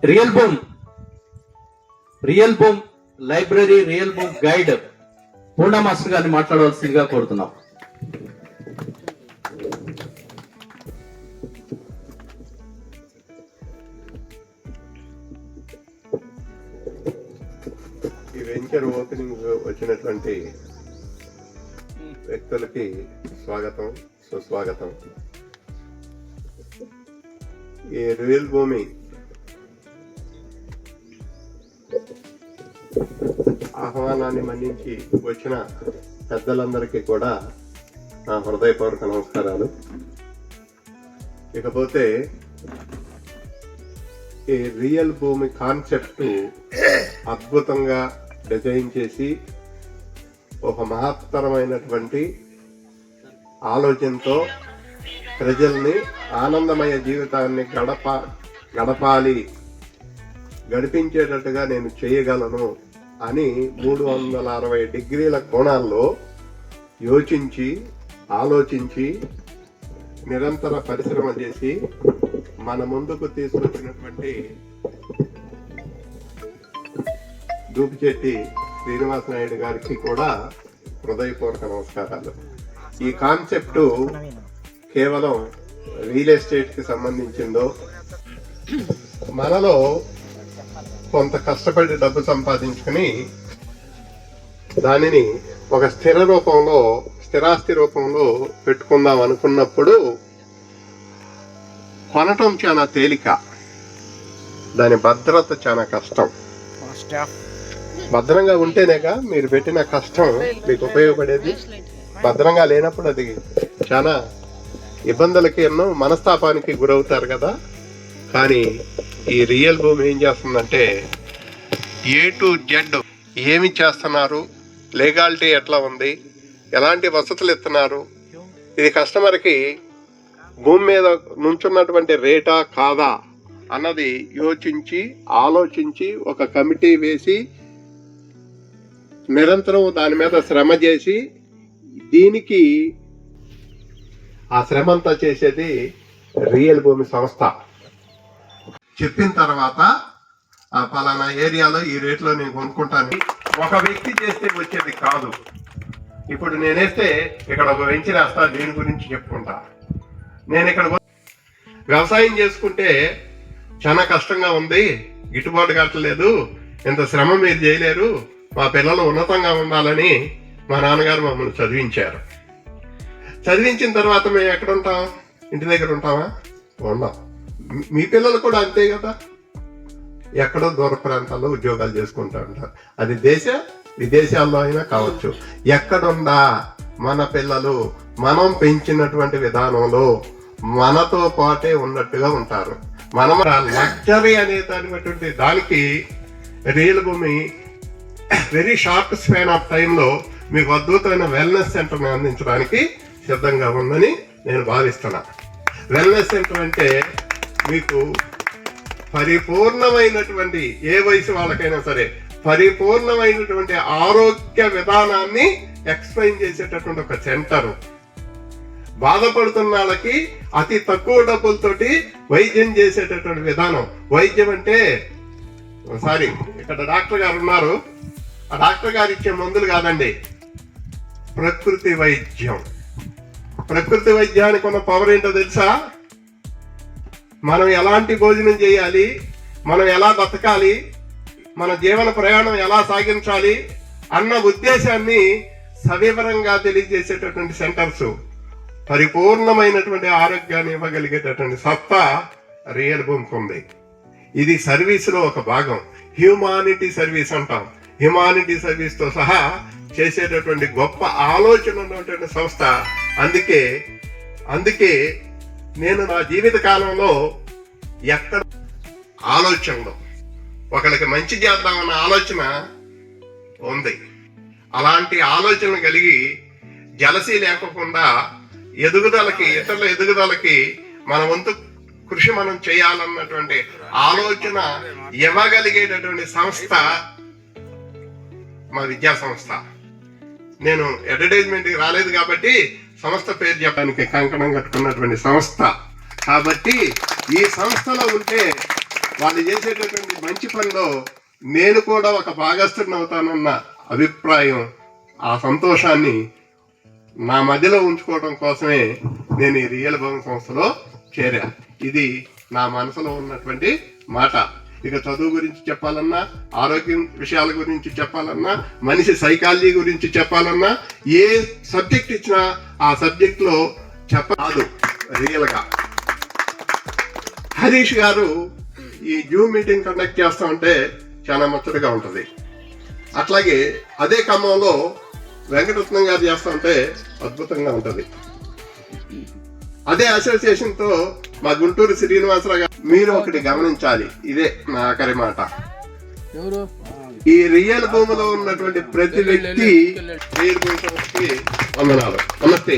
Real boom library real boom guide Purna master గారిని మాట్లాడవలసిందిగా కోరుతున్నాం. ఈ వెంచర్ ఓపెనింగ్ వచ్చినటువంటి వ్యక్తులకి స్వాగతం, సుస్వాగతం. ఈ రియల్ భూమి ఆహ్వానాన్ని మన్నించి వచ్చిన పెద్దలందరికీ కూడా నా హృదయపూర్వక నమస్కారాలు. ఇకపోతే ఈ రియల్ భూమి కాన్సెప్ట్ అద్భుతంగా డిజైన్ చేసి ఒక మహత్తరమైనటువంటి ఆలోచనతో ప్రజల్ని ఆనందమయ జీవితాన్ని గడిపించేటట్టుగా నేను చేయగలను అని 360 డిగ్రీల కోణాల్లో యోచించి ఆలోచించి నిరంతర పరిశ్రమ చేసి మన ముందుకు తీసుకొచ్చినటువంటి దూపిచెట్టి శ్రీనివాస నాయుడు గారికి కూడా హృదయపూర్వక నమస్కారాలు. ఈ కాన్సెప్ట్ కేవలం రియల్ ఎస్టేట్ కి సంబంధించిందో, మనలో కొంత కష్టపడి డబ్బు సంపాదించుకుని దానిని ఒక స్థిరాస్తి రూపంలో పెట్టుకుందాం అనుకున్నప్పుడు కొనటం చాలా తేలిక, దాని భద్రత చాలా కష్టం. భద్రంగా ఉంటేనేగా మీరు పెట్టిన కష్టం మీకు ఉపయోగపడేది. భద్రంగా లేనప్పుడు అది చాలా ఇబ్బందులకి, ఎన్నో మనస్తాపానికి గురవుతారు కదా. కానీ ఈ రియల్ భూమి ఏం చేస్తుందంటే A to Z ఏమి చేస్తున్నారు, లీగాలిటీ ఎట్లా ఉంది, ఎలాంటి వసతులు ఇస్తున్నారు, ఇది కస్టమర్కి భూమి మీద నుంచున్నటువంటి రేటా కాదా అన్నది యోచించి ఆలోచించి ఒక కమిటీ వేసి నిరంతరం దాని మీద శ్రమ చేసి, దీనికి ఆ శ్రమ అంతా చేసేది రియల్ భూమి సంస్థ. చెప్పిన తర్వాత ఆ పలానా ఏరియాలో ఈ రేట్లో నేను కొనుక్కుంటాను ఒక వ్యక్తి చేస్తే వచ్చేది కాదు. ఇప్పుడు నేనేస్తే ఇక్కడ ఒక వెంచర్ వేస్తా, దీని గురించి చెప్పుకుంటా. నేను ఇక్కడ వ్యవసాయం చేసుకుంటే చాలా కష్టంగా ఉంది, గిట్టుబాటు కట్టలేదు, ఇంత శ్రమ మీరు చేయలేరు, మా పిల్లలు ఉన్నతంగా ఉండాలని మా నాన్నగారు మమ్మల్ని చదివించారు. చదివించిన తర్వాత మేము ఎక్కడ ఉంటాం? ఇంటి దగ్గర ఉంటామా? ఉన్నాం. మీ పిల్లలు కూడా అంతే కదా, ఎక్కడో దూర ప్రాంతాల్లో ఉద్యోగాలు చేసుకుంటూ ఉంటారు. అది విదేశాల్లో అయినా కావచ్చు. ఎక్కడున్నా మన పిల్లలు మనం పెంచినటువంటి విధానంలో మనతో పాటే ఉన్నట్టుగా ఉంటారు. మనం లగ్జరీ అనేటువంటి దానికి రియల్ భూమి వెరీ షార్ట్ స్పాన్ ఆఫ్ టైంలో మీకు అద్భుతమైన వెల్నెస్ సెంటర్ని అందించడానికి సిద్ధంగా ఉందని నేను భావిస్తున్నా. వెల్నెస్ సెంటర్ అంటే మీకు పరిపూర్ణమైనటువంటి, ఏ వయసు వాళ్ళకైనా సరే పరిపూర్ణమైనటువంటి ఆరోగ్య విధానాన్ని ఎక్స్ప్లెయిన్ చేసేటటువంటి ఒక సెంటర్. బాధపడుతున్న వాళ్ళకి అతి తక్కువ డబ్బులతోటి వైద్యం చేసేటటువంటి విధానం. వైద్యం అంటే ఇక్కడ డాక్టర్ గారు ఉన్నారు, ఆ డాక్టర్ గారు ఇచ్చే మందులు కాదండి, ప్రకృతి వైద్యం. ప్రకృతి వైద్యానికి ఉన్న పవర్ ఏంటో తెలుసా? మనం ఎలాంటి భోజనం చేయాలి, మనం ఎలా బతకాలి, మన జీవన ప్రయాణం ఎలా సాగించాలి అన్న ఉద్దేశాన్ని సవివరంగా తెలియజేసేటటువంటి సెంటర్స్. పరిపూర్ణమైనటువంటి ఆరోగ్యాన్ని ఇవ్వగలిగేటటువంటి సత్తా రియల్ భూమికి ఉంది. ఇది సర్వీస్లో ఒక భాగం. హ్యూమానిటీ సర్వీస్ అంటాం. హ్యూమానిటీ సర్వీస్తో సహా చేసేటటువంటి గొప్ప ఆలోచన ఉన్నటువంటి సంస్థ. అందుకే నేను నా జీవిత కాలంలో ఎక్కడ ఆలోచనలో ఒకరికి మంచి చేద్దామన్న ఆలోచన ఉంది. అలాంటి ఆలోచన కలిగి జలసీ లేకుండా ఇతరుల ఎదుగుదలకి మన వంతు కృషి మనం చేయాలన్నటువంటి ఆలోచన ఇవ్వగలిగేటటువంటి సంస్థ మా విద్యా సంస్థ. నేను అడ్వర్టైజ్మెంట్కి రాలేదు కాబట్టి సంస్థ పేరు చెప్పడానికి కంకణం కట్టుకున్నటువంటి సంస్థ. కాబట్టి ఈ సంస్థలో ఉంటే వాళ్ళు చేసేటటువంటి మంచి పనిలో నేను కూడా ఒక భాగస్థుడిని అవుతానన్న అభిప్రాయం, ఆ సంతోషాన్ని నా మధ్యలో ఉంచుకోవడం కోసమే నేను ఈ రియల్ భూమి సంస్థలో చేరా. ఇది నా మనసులో ఉన్నటువంటి మాట. ఇక చదువు గురించి చెప్పాలన్నా, ఆరోగ్యం విషయాల గురించి చెప్పాలన్నా, మనిషి సైకాలజీ గురించి చెప్పాలన్నా, ఏ సబ్జెక్ట్ ఇచ్చినా ఆ సబ్జెక్ట్ లో చెప్పరాదు రియల్ గా. హరీష్ గారు ఈ జూమ్ మీటింగ్ కండక్ట్ చేస్తా ఉంటే చాలా ముచ్చటగా ఉంటది. అట్లాగే అదే క్రమంలో వెంకటరత్నం గారు చేస్తా ఉంటే అద్భుతంగా ఉంటది. అదే అసోసియేషన్ తో మా గుంటూరు శ్రీనివాసరావు గారు, మీరు ఒకటి గమనించాలి, ఇదే నా ఆఖరి మాట. ఈ రియల్ భూమిలో ఉన్నటువంటి ప్రతి వ్యక్తి రియల్ భూమి సంస్థకి వందనాలు. నమస్తే.